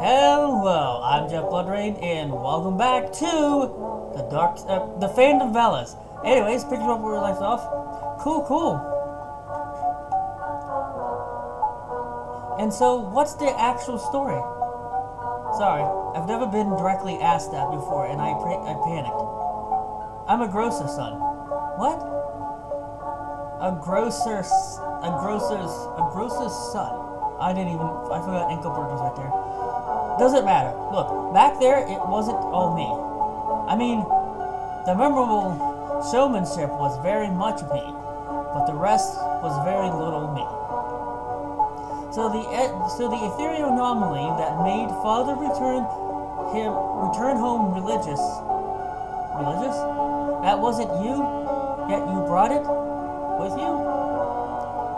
Hello, I'm JeffBloodRain, and welcome back to the Fandom Fellas. Anyways, picking up where we left off. Cool. And so, what's the actual story? Sorry, I've never been directly asked that before, and I panicked. I'm a grocer's son. What? A grocer's son. I forgot Engelbert was right there. Doesn't matter. Look, back there, it wasn't all me. I mean, the memorable showmanship was very much me, but the rest was very little me. So the ethereal anomaly that made Father return home religious. Religious? That wasn't you, yet you brought it with you?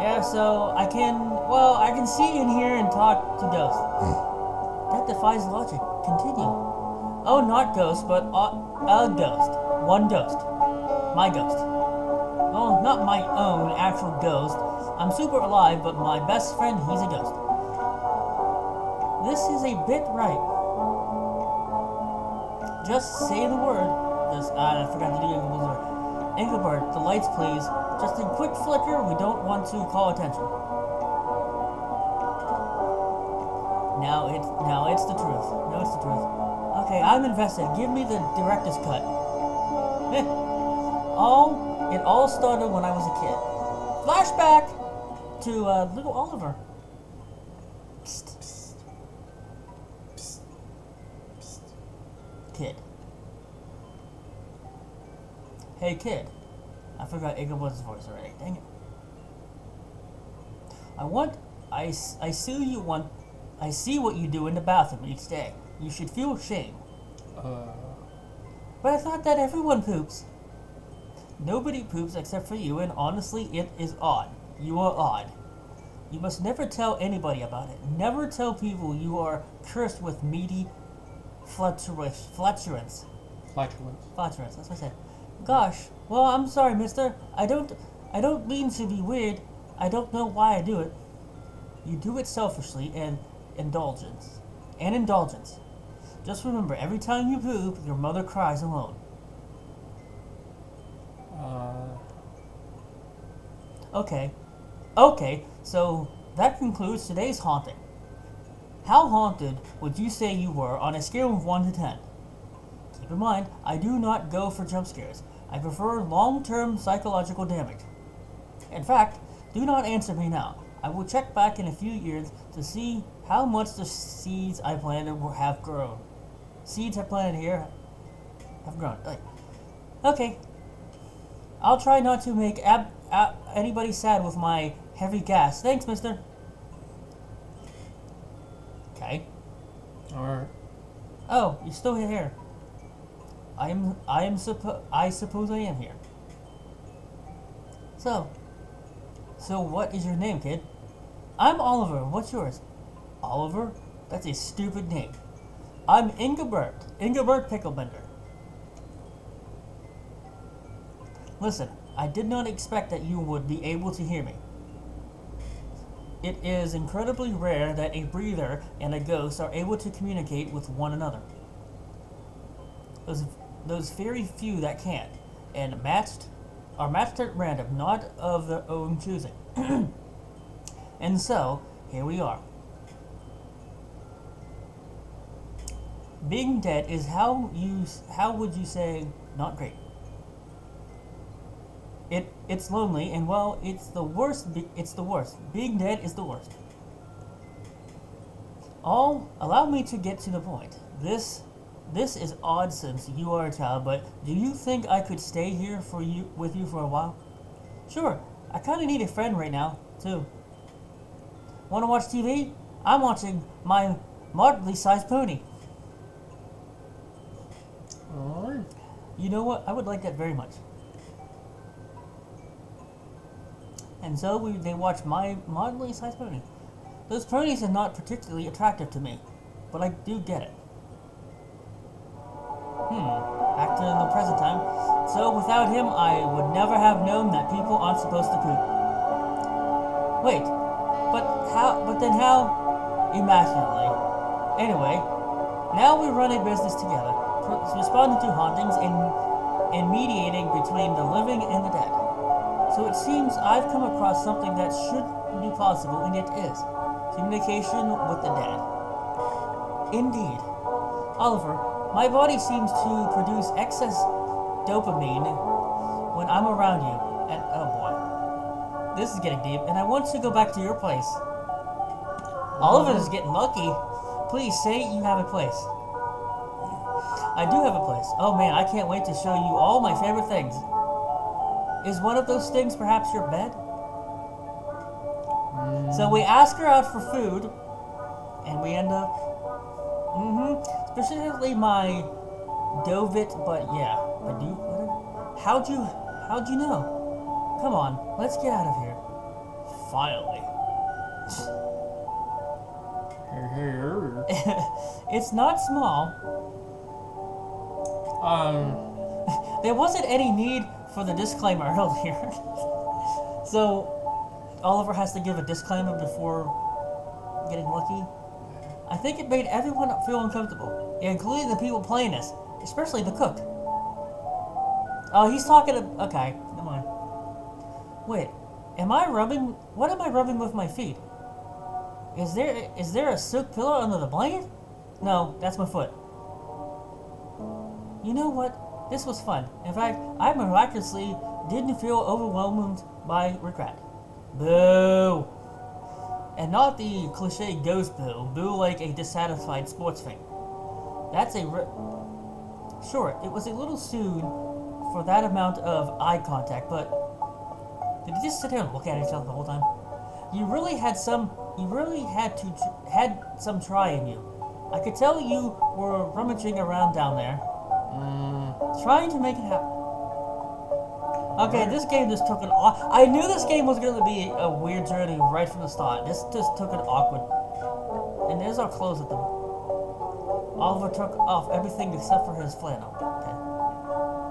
Yeah, so I can see in here and talk to ghosts. That defies logic. Continue. Oh, not ghost, but a ghost. One ghost. My ghost. Well, not my own actual ghost. I'm super alive, but my best friend, he's a ghost. This is a bit right. Just say the word. I forgot to do Engelbert. Engelbert, the lights, please. Just a quick flicker. We don't want to call attention. Now it's the truth. No, it's the truth. Okay, I'm invested. Give me the director's cut. It all started when I was a kid. Flashback to little Oliver. Psst, psst, psst, psst. Kid. Hey, kid. I forgot Engelbert's voice already. Dang it. I see what you do in the bathroom each day. You should feel shame. But I thought that everyone poops. Nobody poops except for you, and honestly, it is odd. You are odd. You must never tell anybody about it. Never tell people you are cursed with meaty flatulence. Flatulence, that's what I said. Gosh, well, I'm sorry, mister. I don't mean to be weird. I don't know why I do it. You do it selfishly and indulgence. Just remember, every time you poop, your mother cries alone. Okay, so that concludes today's haunting. How haunted would you say you were on a scale of 1 to 10? Keep in mind, I do not go for jump scares. I prefer long-term psychological damage. In fact, do not answer me now. I will check back in a few years to see how much the seeds I planted have grown. Seeds I planted here have grown. Okay. I'll try not to make anybody sad with my heavy gas. Thanks, mister. Okay. Alright. Oh, you're still here. I suppose I am here. So what is your name, kid? I'm Oliver. What's yours? Oliver? That's a stupid name. I'm Engelbert Picklebender. Listen, I did not expect that you would be able to hear me. It is incredibly rare that a breather and a ghost are able to communicate with one another. Those very few that can, and are matched at random, not of their own choosing. And so, here we are. Being dead is how would you say, not great. It's lonely, and well, it's the worst. Being dead is the worst. Allow me to get to the point. This is odd since you are a child, but do you think I could stay here with you for a while? Sure, I kinda need a friend right now, too. Wanna watch TV? I'm watching my moderately sized pony. Alright. You know what? I would like that very much. And so they watch my moderately sized pony. Those ponies are not particularly attractive to me, but I do get it. Back to the present time. So without him, I would never have known that people aren't supposed to poop. Wait, but then how? Immaculately. Anyway, now we run a business together, responding to hauntings and mediating between the living and the dead. So it seems I've come across something that should be possible, and it is communication with the dead. Indeed. Oliver, my body seems to produce excess dopamine when I'm around you, and oh boy, this is getting deep, and I want to go back to your place. Oliver is getting lucky. Please say you have a place. I do have a place. Oh man, I can't wait to show you all my favorite things. Is one of those things perhaps your bed? So we ask her out for food, and we end up, specifically my Dovit, but yeah, how'd you know? Come on, let's get out of here. Finally. It's not small. There wasn't any need for the disclaimer earlier. So, Oliver has to give a disclaimer before getting lucky. I think it made everyone feel uncomfortable, including the people playing this, especially the cook. Oh, he's talking to... Okay, never mind. Wait, what am I rubbing with my feet? Is there a silk pillow under the blanket? No, that's my foot. You know what? This was fun. In fact, I miraculously didn't feel overwhelmed by regret. Boo! And not the cliche ghost boo. Boo like a dissatisfied sports fan. That's Sure, it was a little soon for that amount of eye contact, but... Did you just sit there and look at each other the whole time? You really had some try in you. I could tell you were rummaging around down there. Trying to make it happen. Okay, this game just took I knew this game was going to be a weird journey right from the start. This just took an awkward. And there's our clothes at the... Oliver took off everything except for his flannel. Okay.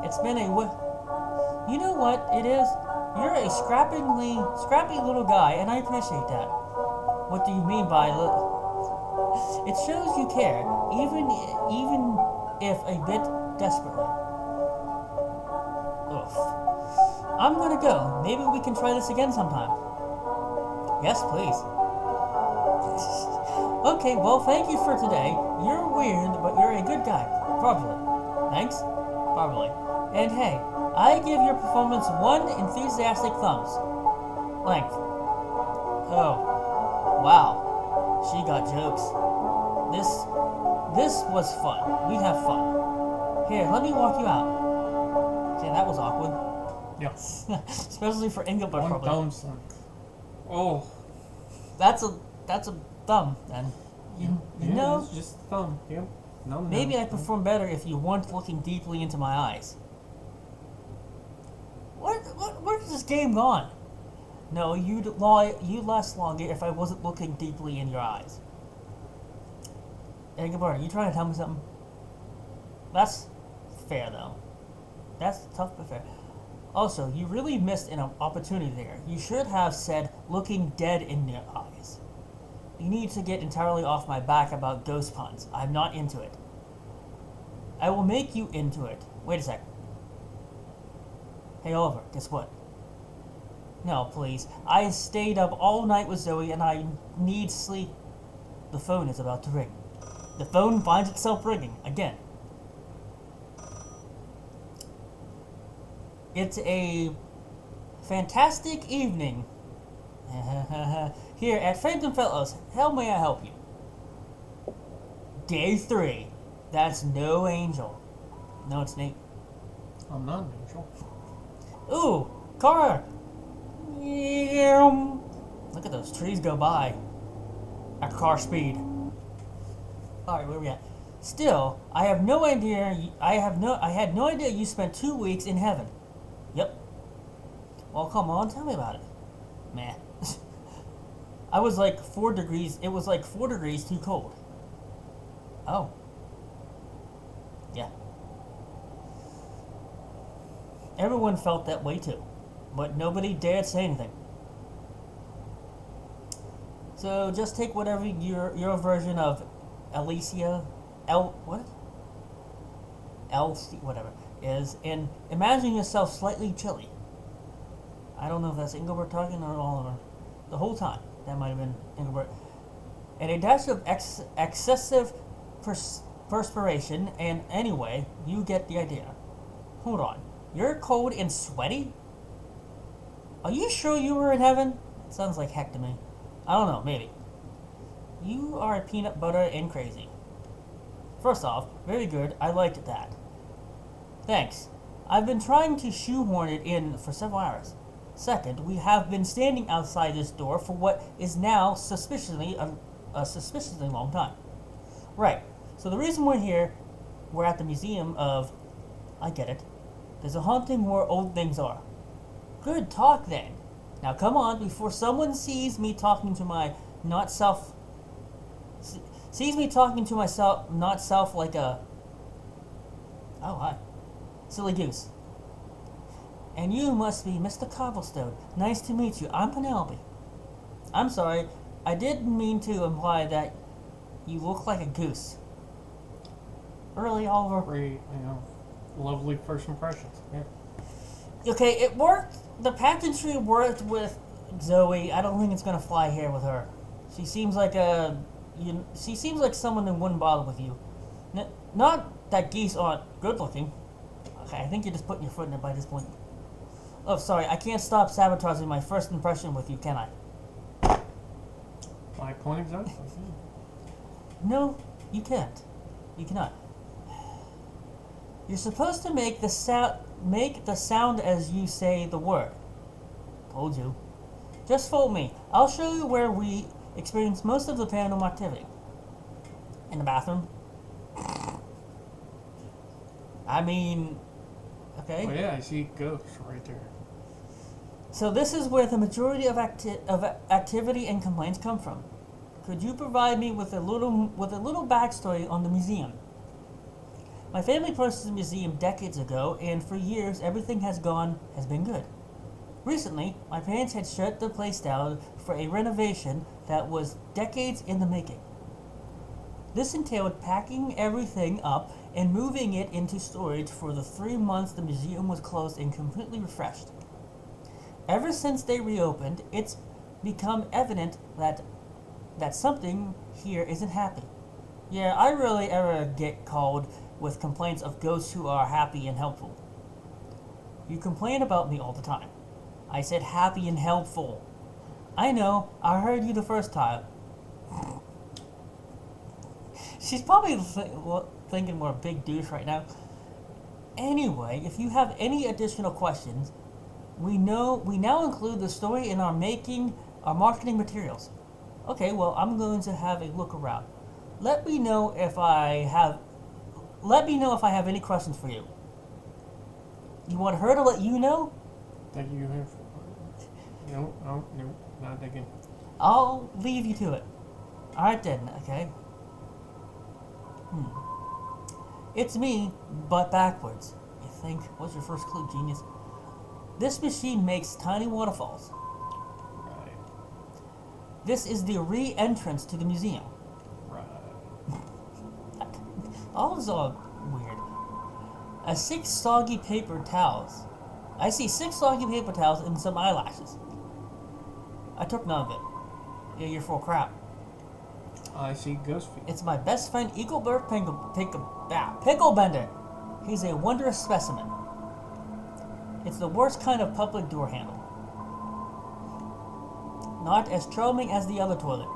It's been a... You know what it is? You're a scrappy little guy, and I appreciate that. What do you mean by little? It shows you care, even if a bit desperately. Oof. I'm gonna go. Maybe we can try this again sometime. Yes, please. Okay, well, thank you for today. You're weird, but you're a good guy. Probably. Thanks? Probably. And hey, I give your performance 1 enthusiastic thumbs. Length. Oh. Wow. She got jokes. This was fun. We have fun. Here, let me walk you out. Okay, that was awkward. Yeah. Especially for Engelbert, probably. One thumb's length. Oh. That's a thumb, then. You know? It's just a thumb. Yep. No, maybe I perform better if you weren't looking deeply into my eyes. Where's this game gone? No, you'd last longer if I wasn't looking deeply in your eyes. Engelbert, are you trying to tell me something? That's fair, though. That's tough but fair. Also, you really missed an opportunity there. You should have said, looking dead in your eyes. You need to get entirely off my back about ghost puns. I'm not into it. I will make you into it. Wait a sec. Hey, Oliver, guess what? No, please. I stayed up all night with Zoe and I need sleep. The phone is about to ring. The phone finds itself ringing again. It's a fantastic evening here at Phantom Fellows. How may I help you? Day 3. That's no angel. No, it's Nate. I'm not an angel. Ooh, car. Look at those trees go by at car speed. Alright, where are we at? Still, I had no idea you spent 2 weeks in heaven. Yep. Well, come on, tell me about it. Man. I was like 4 degrees, it was like 4 degrees too cold. Oh. Yeah. Everyone felt that way too, but nobody dared say anything. So just take whatever your version of Alicia, what? LC, whatever, is in imagining yourself slightly chilly. I don't know if that's Engelbert talking or Oliver. The whole time, that might have been Engelbert. And a dash of excessive perspiration, and anyway, you get the idea. Hold on. You're cold and sweaty? Are you sure you were in heaven? It sounds like heck to me. I don't know, maybe. You are peanut butter and crazy. First off, very good. I liked that. Thanks. I've been trying to shoehorn it in for several hours. Second, we have been standing outside this door for what is now suspiciously a suspiciously long time. Right. So the reason we're here, we're at the museum of... I get it. There's a haunting where old things are. Good talk then. Now come on, before someone sees me talking to my not self... sees me talking to myself, not self like a... Oh, hi. Silly goose. And you must be Mr. Cobblestone. Nice to meet you. I'm Penelope. I'm sorry. I didn't mean to imply that you look like a goose. Really, Oliver? Great, lovely first impressions. Yeah. Okay, it worked. The pageantry worked with Zoe. I don't think it's gonna fly here with her. She seems like she seems like someone who wouldn't bother with you. Not that geese aren't good looking. Okay, I think you're just putting your foot in it by this point. Oh, sorry, I can't stop sabotaging my first impression with you, can I? My point exactly. No, you can't. You cannot. You're supposed to make the sound as you say the word. Told you. Just follow me. I'll show you where we experience most of the paranormal activity. In the bathroom. I mean, okay. Oh yeah, I see ghosts right there. So this is where the majority of activity and complaints come from. Could you provide me with a little backstory on the museum? My family purchased the museum decades ago, and for years everything has been good. Recently, my parents had shut the place down for a renovation that was decades in the making. This entailed packing everything up and moving it into storage for the 3 months the museum was closed and completely refreshed. Ever since they reopened, it's become evident that something here isn't happy. Yeah, I rarely ever get called with complaints of ghosts who are happy and helpful. You complain about me all the time. I said happy and helpful. I know, I heard you the first time. She's probably thinking we're a big douche right now. Anyway, if you have any additional questions, we now include the story in our marketing materials. Okay, well, I'm going to have a look around. Let me know if I have any questions for you. You want her to let you know? Thank you here for... No, not thinking. I'll leave you to it. Alright then, okay. It's me, but backwards. You think? What's your first clue, genius? This machine makes tiny waterfalls. Right. This is the re-entrance to the museum. Right. All is all weird. I see 6 soggy paper towels. I see 6 soggy paper towels and some eyelashes. I took none of it. Yeah, you're full of crap. I see ghost feet. It's my best friend Eaglebird Picklebender. He's a wondrous specimen. It's the worst kind of public door handle. Not as charming as the other toilet.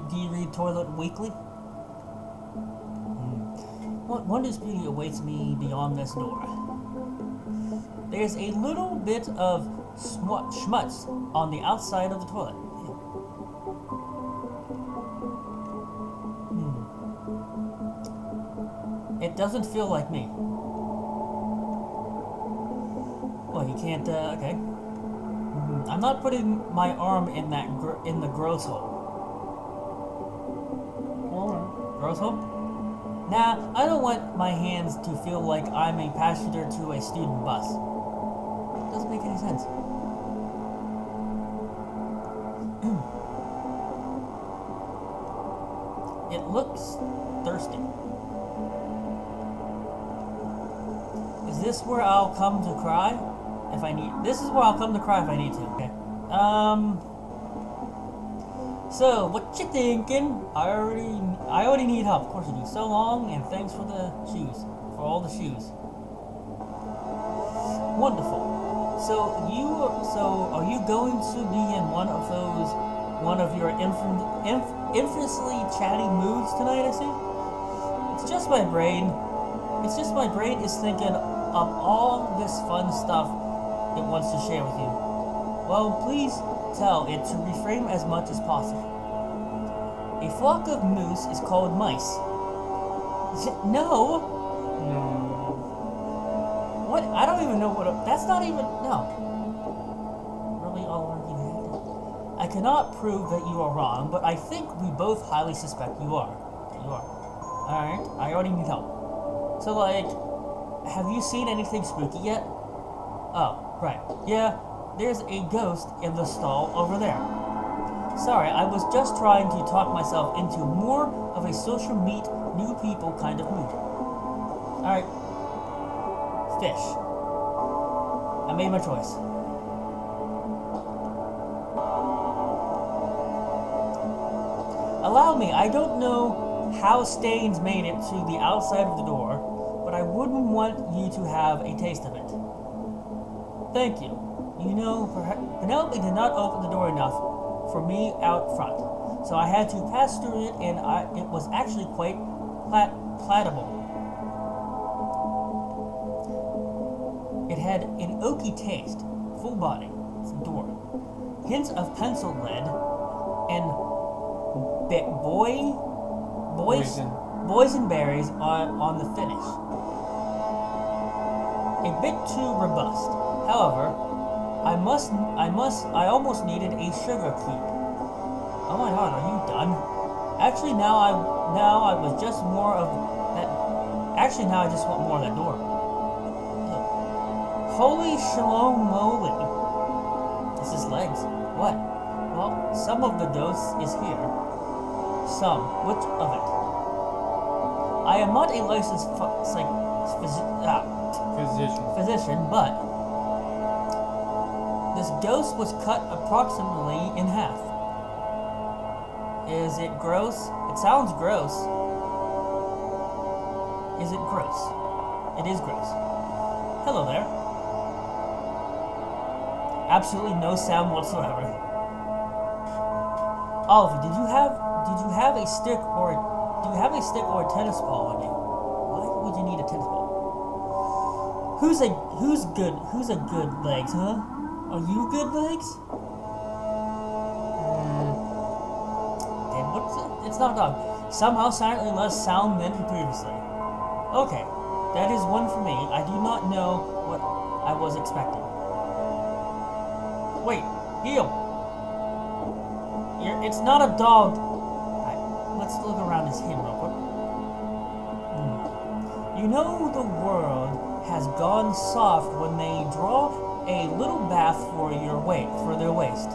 Do you read Toilet Weekly? What wondrous beauty awaits me beyond this door? There's a little bit of schmutz on the outside of the toilet. It doesn't feel like me. Well, you can't, okay. I'm not putting my arm in the gross hole. Gross hole? Nah, I don't want my hands to feel like I'm a passenger to a student bus. Doesn't make any sense. It looks thirsty. Is this where I'll come to cry if I need? This is where I'll come to cry if I need to. Okay. So what you thinking? I already need help. Of course you do. So long, and thanks for the shoes, for all the shoes. Wonderful. So are you going to be in one of your infamously chatty moods tonight? I see. It's just my brain. It's just my brain is thinking of all this fun stuff it wants to share with you. Well, please tell it to reframe as much as possible. A flock of moose is called mice. No. What? I don't even know what. That's not even. No. Really, all you had. I cannot prove that you are wrong, but I think we both highly suspect you are. You are. All right. I already need help. So, like, have you seen anything spooky yet? Oh, right. Yeah. There's a ghost in the stall over there. Sorry, I was just trying to talk myself into more of a social meet new people kind of mood. Alright. Fish. I made my choice. Allow me, I don't know how stains made it to the outside of the door, but I wouldn't want you to have a taste of it. Thank you. You know, Penelope did not open the door enough for me out front, so I had to pass through it, and it was actually quite palatable. It had an oaky taste, full body, the door. Hints of pencil lead, and boysenberries on the finish. A bit too robust. However, I almost needed a sugar cube. Oh my god, are you done? Actually, now I was just more of that. Actually, now I just want more of that door. Holy shalom moly. This is legs. What? Well, some of the ghost is here. Some. Which of it? I am not a licensed physician, but this ghost was cut approximately in half. Is it gross? It sounds gross. Is it gross? It is gross. Hello there. Absolutely no sound whatsoever. Oliver, do you have a stick or a tennis ball on you? Why would you need a tennis ball? Who's a good legs, huh? Are you good legs? Okay, what's it? It's not a dog. Somehow silently less sound than previously. Okay, that is one for me. I do not know what I was expecting. Wait, heel. It's not a dog. Right, let's look around his head real quick. You know the world has gone soft when they draw a little bath for their waist.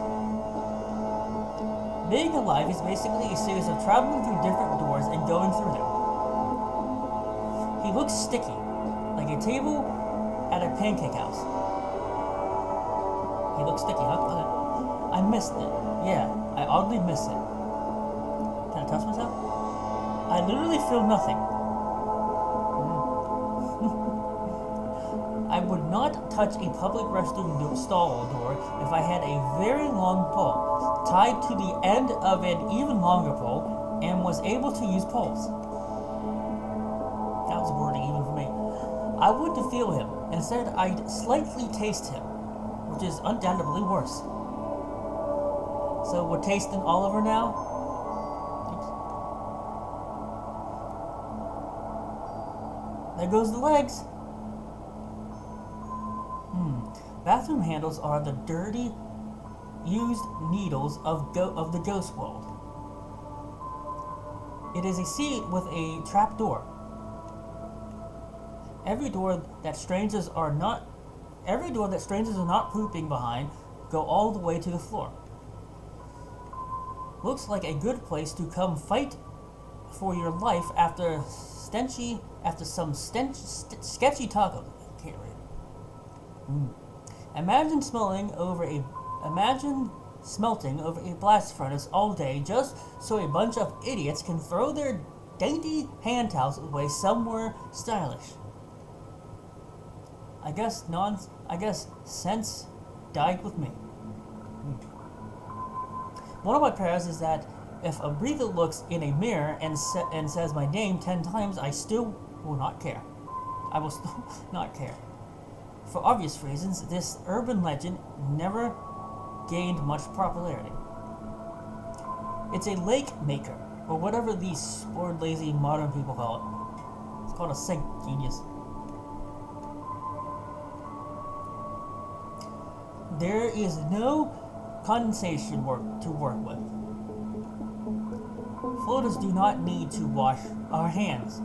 Being alive is basically a series of traveling through different doors and going through them. He looks sticky, like a table at a pancake house. He looks sticky, huh? Okay. I missed it. Yeah, I oddly missed it. Can I touch myself? I literally feel nothing. I would not touch a public restroom stall door if I had a very long pole tied to the end of an even longer pole and was able to use poles. That was wording even for me. I would to feel him. Instead, I'd slightly taste him, which is undoubtedly worse. So we're tasting Oliver now. Oops. There goes the legs. Bathroom handles are the dirty, used needles of the ghost world. It is a seat with a trap door. Every door that strangers are not pooping behind go all the way to the floor. Looks like a good place to come fight for your life after some sketchy taco. Can't read. Imagine smelting over a blast furnace all day just so a bunch of idiots can throw their dainty hand towels away somewhere stylish. I guess sense died with me. One of my prayers is that if a breather looks in a mirror and says my name 10 times, I still will not care. I will still not care. For obvious reasons, this urban legend never gained much popularity. It's a lake maker, or whatever these spoiled, lazy, modern people call it. It's called a sink genius. There is no condensation to work with. Floaters do not need to wash our hands,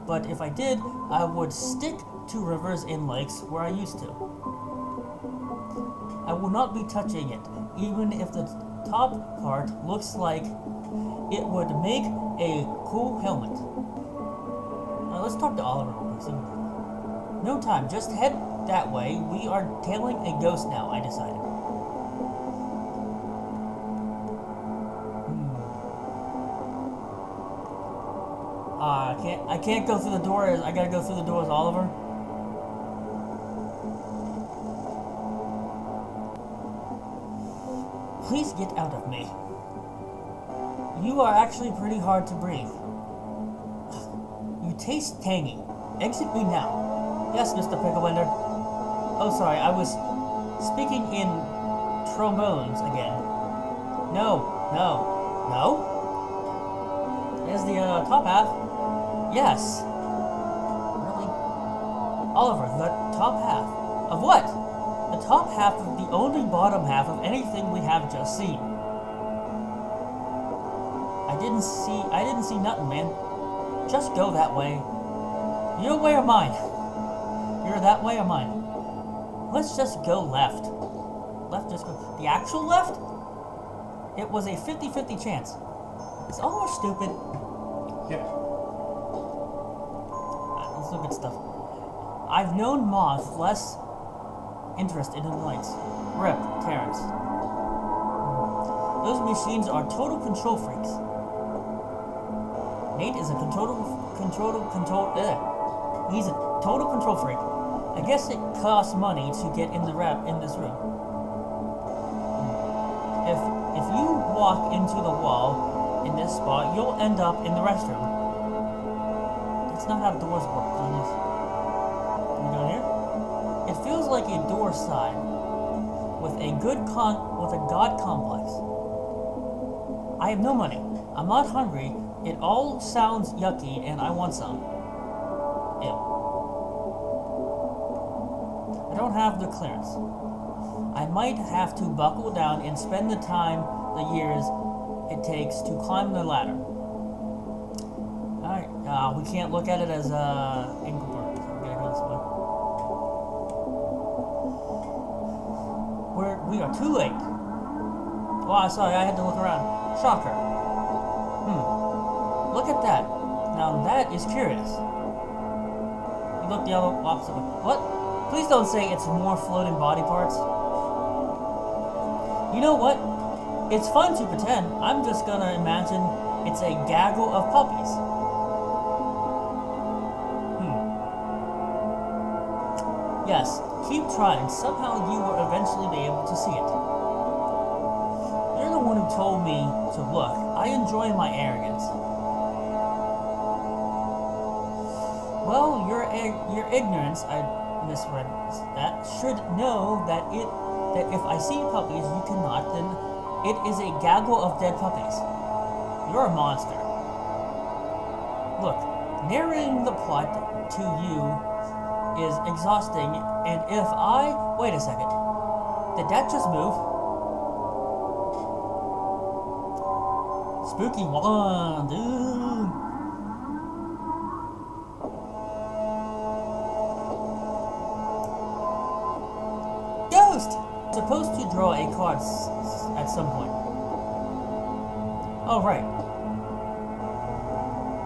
but if I did, I would stick to rivers and lakes where I used to. I will not be touching it, even if the top part looks like it would make a cool helmet. Now let's talk to Oliver. No time, just head that way. We are tailing a ghost now, I decided. I can't go through the doors. I gotta go through the doors, Oliver. Please get out of me. You are actually pretty hard to breathe. You taste tangy. Exit me now. Yes, Mr. Picklebender. Oh, sorry, I was speaking in trombones again. No. There's the top half. Yes. Really? Oliver, the top half. Of what? The top half of the only bottom half of anything we have just seen. I didn't see nothing, man. Just go that way. Your way or mine? You're that way or mine? Let's just go left. Left, just go. The actual left? It was a 50-50 chance. It's almost stupid. Yeah. Let's look at stuff. I've known Moth less interested in lights. Rip, Terrence. Those machines are total control freaks. Nate is a he's a total control freak. I guess it costs money to get in this room. If you walk into the wall in this spot, you'll end up in the restroom. That's not how doors work, genius. Can we go in here? It feels like a door sign with a god complex. I have no money. I'm not hungry. It all sounds yucky, and I want some. Ew. I don't have the clearance. I might have to buckle down and spend the years it takes to climb the ladder. Alright, we can't look at it as Engelbert, so I'm gonna go this way. We are too late. Oh, sorry, I had to look around. Shocker. Look at that. Now that is curious. You look the other opposite way. What? Please don't say it's more floating body parts. You know what? It's fun to pretend. I'm just gonna imagine it's a gaggle of puppies. Yes, keep trying. Somehow you will eventually be able to see it. You're the one who told me to look. I enjoy my arrogance. Well, your ignorance, I misread that, should know that if I see puppies you cannot, then it is a gaggle of dead puppies. You're a monster. Look, narrating the plot to you is exhausting, and if I... Wait a second. Did that just move? Spooky one, dude. Ghost! Supposed to draw a card at some point. Oh, right.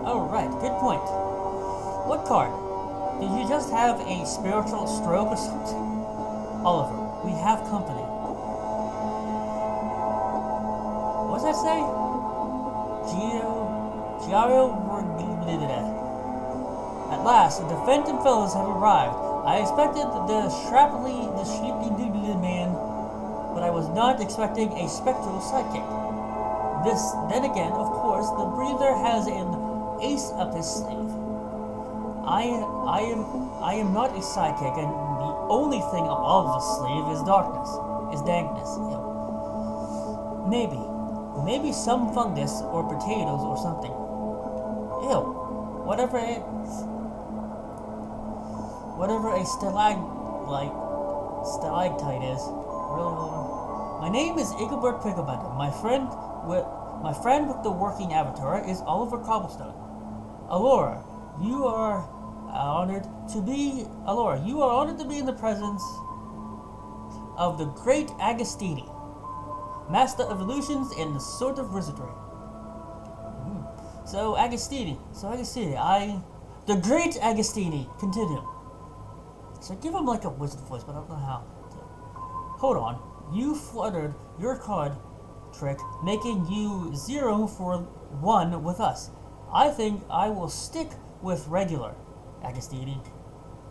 Oh, right, good point. What card? Did you just have a spiritual stroke or something? Oliver, we have company. What's that say? Giario At last, the defendant fellows have arrived. I expected the sleepy man, but I was not expecting a spectral sidekick. Then again, of course, the breather has an ace up his sleeve. I am not a sidekick, and the only thing up all of the sleeve is dankness. Maybe some fungus or potatoes or something. Ew, whatever a stalactite is. Really. My name is Igobert Picklebender. My friend with the working avatar is Oliver Cobblestone. Alora, you are honored to be in the presence of the great Agostini, master of illusions and the sort of wizardry. So Agostini, the great Agostini, continue. So give him like a wizard voice, but I don't know how to. Hold on, you fluttered your card trick, making you 0 for 1 with us. I think I will stick with regular Agostini.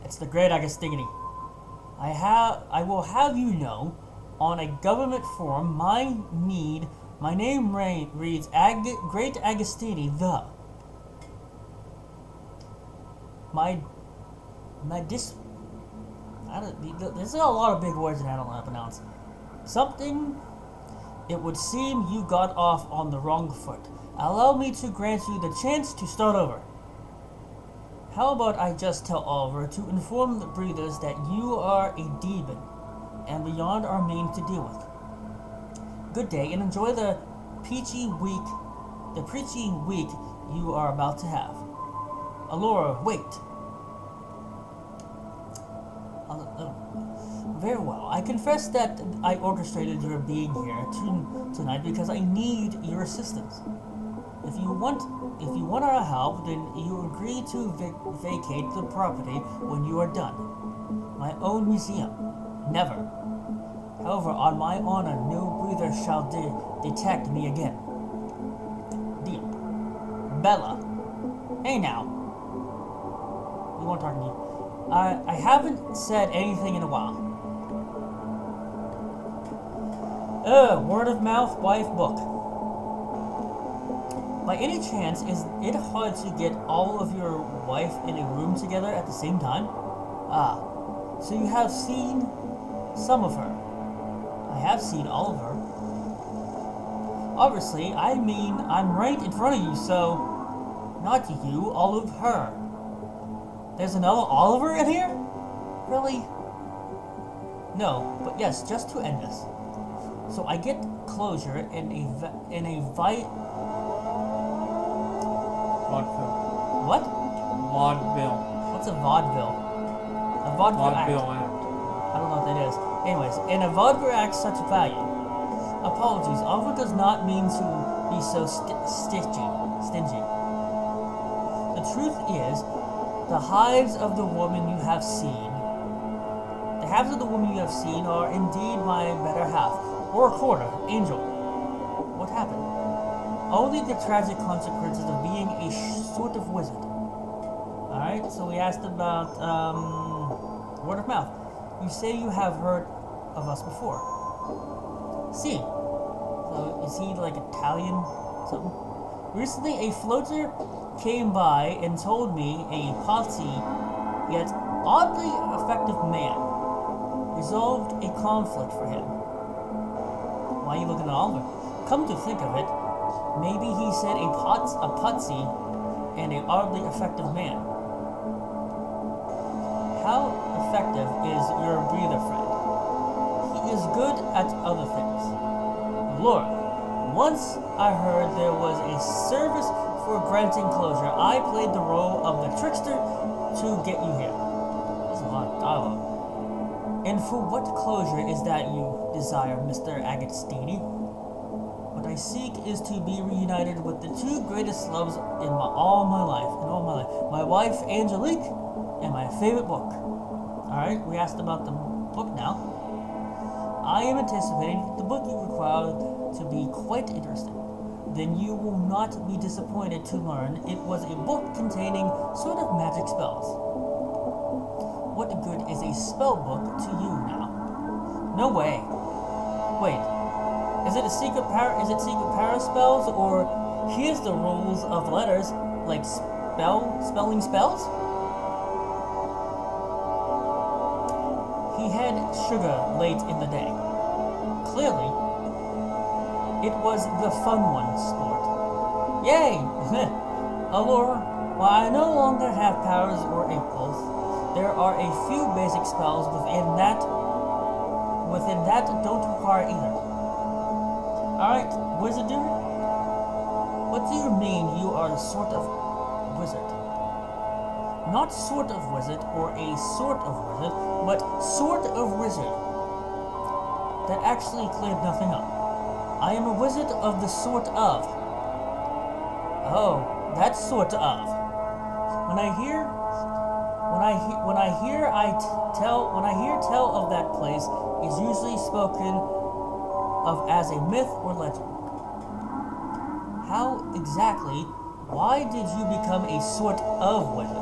It's the great Agostini. I will have you know, on a government form, my name reads Great Agostini the. There's a lot of big words and I don't know how to pronounce. Something. It would seem you got off on the wrong foot. Allow me to grant you the chance to start over. How about I just tell Oliver to inform the breathers that you are a demon and beyond our means to deal with. Good day and enjoy the preachy week you are about to have. Alora, wait. Very well. I confess that I orchestrated your being here tonight because I need your assistance. If you want our help, then you agree to vacate the property when you are done. My own museum. Never. However, on my honor, no breather shall detect me again. Deal. Bella. Hey now. We won't talk to you. I haven't said anything in a while. Word of mouth wife book. By any chance, is it hard to get all of your wife in a room together at the same time? Ah, so you have seen some of her. I have seen all of her. Obviously, I mean, I'm right in front of you, so not you, all of her. There's another Oliver in here? Really? No, but yes, just to end this. So I get closure in a Vaudeville. What? Vaudeville. What's a vaudeville? A vaudeville act. I don't know what that is. Anyways, in a vaudeville act such value. Apologies, Oliver does not mean to be so stingy. The truth is, the halves of the woman you have seen are indeed my better half, or a quarter, Angel. What happened? Only the tragic consequences of being a sort of wizard. Alright, so we asked about, word of mouth. You say you have heard of us before. See. So, is he like Italian? Something? Recently, a floater came by and told me a potty, yet oddly effective man resolved a conflict for him. Why are you looking at Oliver? Come to think of it, maybe he said a putsy and an oddly effective man. How effective is your breather friend? He is good at other things. Lord, once I heard there was a service for granting closure. I played the role of the trickster to get you here. That's a lot of dialogue. And for what closure is that you desire, Mr. Agostini? What I seek is to be reunited with the two greatest loves in all my life. My wife, Angelique, and my favorite book. Alright, we asked about the book now. I am anticipating the book you require to be quite interesting. Then you will not be disappointed to learn it was a book containing sort of magic spells. What good is a spell book to you now? No way. Wait, is it secret para spells, or here's the rules of letters, like spelling spells? He had sugar late in the day. Clearly, it was the fun one sport. Yay! Allure, while I no longer have powers or impulse, there are a few basic spells within that don't require either. Alright, wizard dude? What do you mean you are a sort of wizard? Not sort of wizard or a sort of wizard, but sort of wizard. That actually cleared nothing up. I am a wizard of the sort of. Oh, that sort of. When I hear tell of that place is usually spoken of as a myth or legend. How exactly? Why did you become a sort of wizard?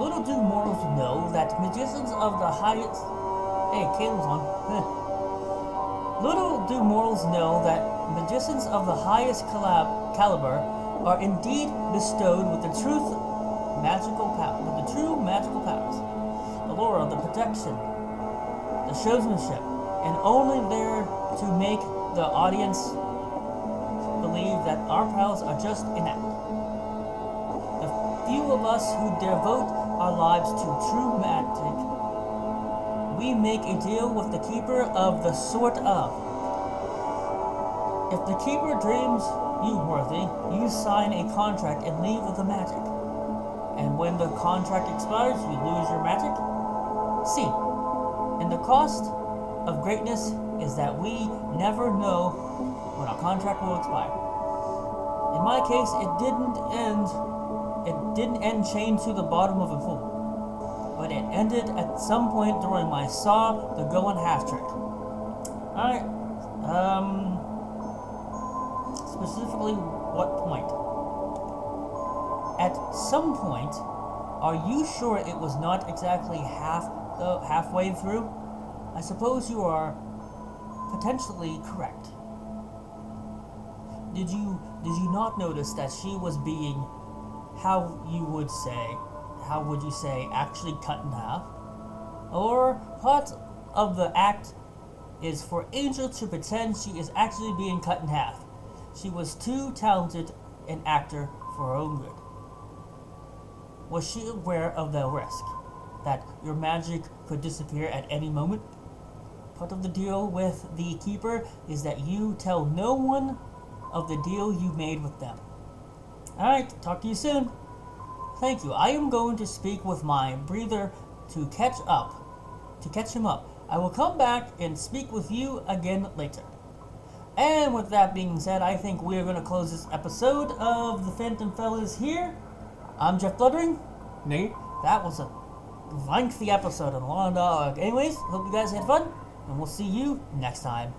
Little do mortals know that magicians of the highest... Hey, Caleb's on. Little do mortals know that magicians of the highest caliber are indeed bestowed with the true magical powers. The lore, the protection, the showmanship, and only there to make the audience believe that our powers are just inact. The few of us who devote our lives to true magic, we make a deal with the keeper of the sort of. If the keeper deems you worthy, you sign a contract and leave with the magic. And when the contract expires, you lose your magic. See, and the cost of greatness is that we never know when our contract will expire. In my case, it didn't end chained to the bottom of a pool, but it ended at some point during my saw the go in half trick. Alright, specifically what point? At some point, are you sure it was not exactly halfway through? I suppose you are potentially correct. Did you not notice that she was being, how would you say, actually cut in half? Or part of the act is for Angel to pretend she is actually being cut in half. She was too talented an actor for her own good. Was she aware of the risk that your magic could disappear at any moment? Part of the deal with the Keeper is that you tell no one of the deal you made with them. Alright, talk to you soon. Thank you. I am going to speak with my breather to catch him up. I will come back and speak with you again later. And with that being said, I think we are going to close this episode of the Phantom Fellas here. I'm JeffBloodRain. Nate? That was a lengthy episode and a long dog. Anyways, hope you guys had fun, and we'll see you next time.